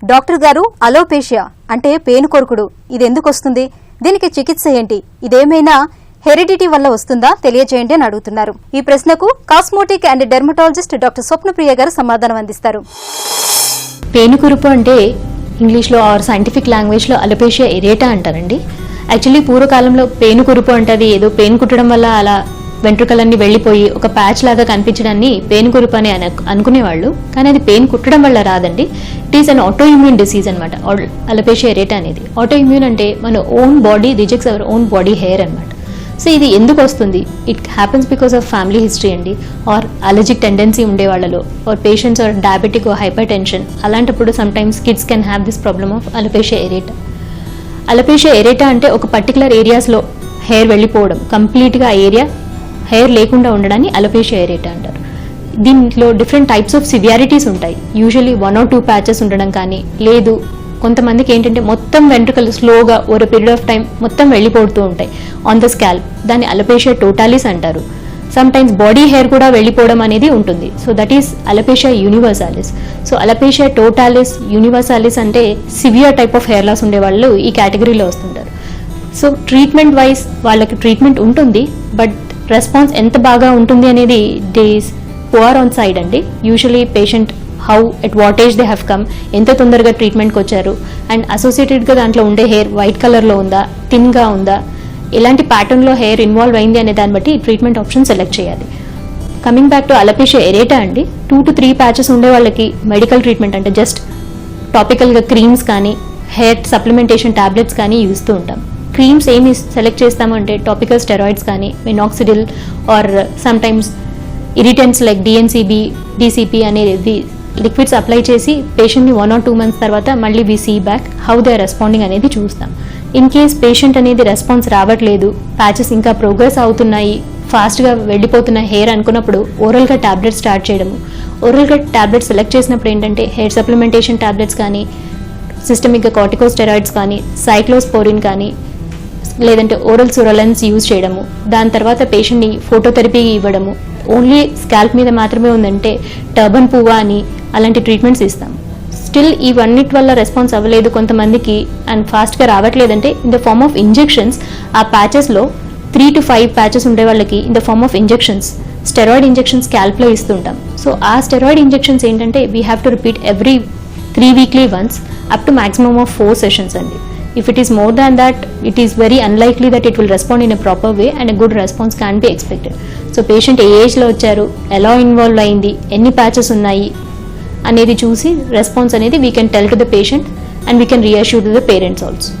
Doctor గారు, alopecia అంటే పేనుకొరుకుడు ఇది ఎందుకు వస్తుంది? దీనికి చికిత్స ఏంటి? ఇదేమైనా హెరిడిటీ వల్ల వస్తుందా? తెలియజేయండి అని అడుగుతున్నారు. ఈ ప్రశ్నకు cosmetic and dermatologist doctor Swapnapriya గారు సమాధానం అందిస్తారు. పేనుకురుపు అంటే ఇంగ్లీష్లో ఆర్ సైంటిఫిక్ లాంగ్వేజ్లో అలోపేషియా ఎరేటా అంటారండి. యాక్చువల్లీ పూర్వకాలంలో పేనుకురుపు అంటే అది ఏదో పేను కుట్టడం వల్ల అలా వెంట్రుకలన్నీ వెళ్ళిపోయి ఒక ప్యాచ్ లాగా కనిపించడాన్ని పేనుకురుపు అని అనుకునేవాళ్ళు. కానీ అది పేను కుట్టడం వల్ల రాదండి. It is an autoimmune disease అనమాట అలోపేషియా ఎరేటా అనేది. ఆటో ఇమ్యూన్ అంటే మన own body rejects our own body hair అనమాట. సో ఇది ఎందుకు వస్తుంది? It happens because of family history అండి, ఆర్ అలర్జిక్ టెండెన్సీ ఉండే వాళ్ళలో, or patients are diabetic or hypertension. అలాంటప్పుడు sometimes kids can have this problem of alopecia areata. Alopecia areata అంటే ఒక పర్టికులర్ ఏరియాస్లో హెయిర్ వెళ్ళిపోవడం, కంప్లీట్గా ఆ ఏరియా హెయిర్ లేకుండా ఉండడాన్ని అలోపేషియా ఎరేటా అంటారు. దీంట్లో డిఫరెంట్ టైప్స్ ఆఫ్ సివియారిటీస్ ఉంటాయి. యూజువలీ 1 or 2 ప్యాచెస్ ఉండడం కానీ, లేదు కొంతమందికి ఏంటంటే మొత్తం వెంట్రుకలు స్లోగా ఓవర్ పీరియడ్ ఆఫ్ టైం మొత్తం వెళ్ళిపోతూ ఉంటాయి ఆన్ ద స్కాల్ప్. దాన్ని అలోపేషియా టోటాలిస్ అంటారు. సమ్ టైమ్స్ బాడీ హెయిర్ కూడా వెళ్ళిపోవడం అనేది ఉంటుంది. So that is alopecia universalis. So alopecia totalis, universalis అంటే severe type of hair loss ఉండే వాళ్ళు ఈ కేటగిరీలో వస్తుంటారు. సో ట్రీట్మెంట్ వైజ్ వాళ్ళకి ట్రీట్మెంట్ ఉంటుంది, బట్ రెస్పాన్స్ ఎంత బాగా ఉంటుంది అనేది it is poor on side అండి. Usually patient how at what age they have come, ఎంత తొందరగా ట్రీట్మెంట్కి వచ్చారు, అండ్ అసోసియేటెడ్గా దాంట్లో ఉండే హెయిర్ వైట్ కలర్లో ఉందా, థిన్గా ఉందా, ఎలాంటి ప్యాటర్న్లో హెయిర్ ఇన్వాల్వ్ అయింది అనే దాన్ని బట్టి ట్రీట్మెంట్ ఆప్షన్ సెలెక్ట్ చేయాలి. Coming back to alopecia areata అండి, 2 to 3 ప్యాచెస్ ఉండే వాళ్ళకి మెడికల్ ట్రీట్మెంట్ అంటే జస్ట్ టాపికల్గా క్రీమ్స్ కానీ హెయిర్ సప్లిమెంటేషన్ టాబ్లెట్స్ కానీ యూస్తూ ఉంటాం. క్రీమ్స్ ఏమి సెలెక్ట్ చేస్తామంటే టాపికల్ స్టెరాయిడ్స్ కానీ, minoxidil or sometimes irritants like DNCB, DCP అనేది లిక్విడ్స్ అప్లై చేసి పేషెంట్ని 1 or 2 months తర్వాత మళ్ళీ we see back how they are responding అనేది చూస్తాం. ఇన్ కేస్ పేషెంట్ అనేది రెస్పాన్స్ రావట్లేదు, ప్యాచెస్ ఇంకా ప్రోగ్రెస్ అవుతున్నాయి, ఫాస్ట్గా వెళ్ళిపోతున్న హెయిర్ అనుకున్నప్పుడు ఓరల్గా ట్యాబ్లెట్స్ స్టార్ట్ చేయడము. ఓరల్గా ట్యాబ్లెట్స్ సెలెక్ట్ చేసినప్పుడు ఏంటంటే హెయిర్ సప్లిమెంటేషన్ ట్యాబ్లెట్స్ కానీ, సిస్టమిక్గా కార్టికోస్టెరాయిడ్స్ కానీ, సైక్లోస్పోరిన్ కానీ, లేదంటే ఓరల్ సురలెన్స్ యూజ్ చేయడము. దాని తర్వాత పేషెంట్ని ఫోటోథెరపీ ఇవ్వడము. ఓన్లీ స్కాల్ప్ మీద మాత్రమే ఉందంటే టర్బన్ పువ్వా అని అలాంటి ట్రీట్మెంట్స్ ఇస్తాం. స్టిల్ ఇవన్నిటి వల్ల రెస్పాన్స్ అవ్వలేదు కొంతమందికి అండ్ ఫాస్ట్గా రావట్లేదంటే in the form of injections, ఆ ప్యాచెస్లో 3 to 5 ప్యాచెస్ ఉండే వాళ్ళకి in the form of injections, steroid injections స్కాల్ప్లో ఇస్తుంటాం. సో ఆ స్టెరాయిడ్ ఇంజెక్షన్స్ ఏంటంటే we have to repeat every 3 weekly once up to maximum of 4 sessions అండి. If it is more than that, it is very unlikely that it will respond in a proper way and a good response can be expected. So patient ఏ ఏజ్లో వచ్చారు, ఎలా involve అయింది, ఎన్ని patches ఉన్నాయి అనేది చూసి response అనేది we can tell to the patient and we can reassure to the parents also.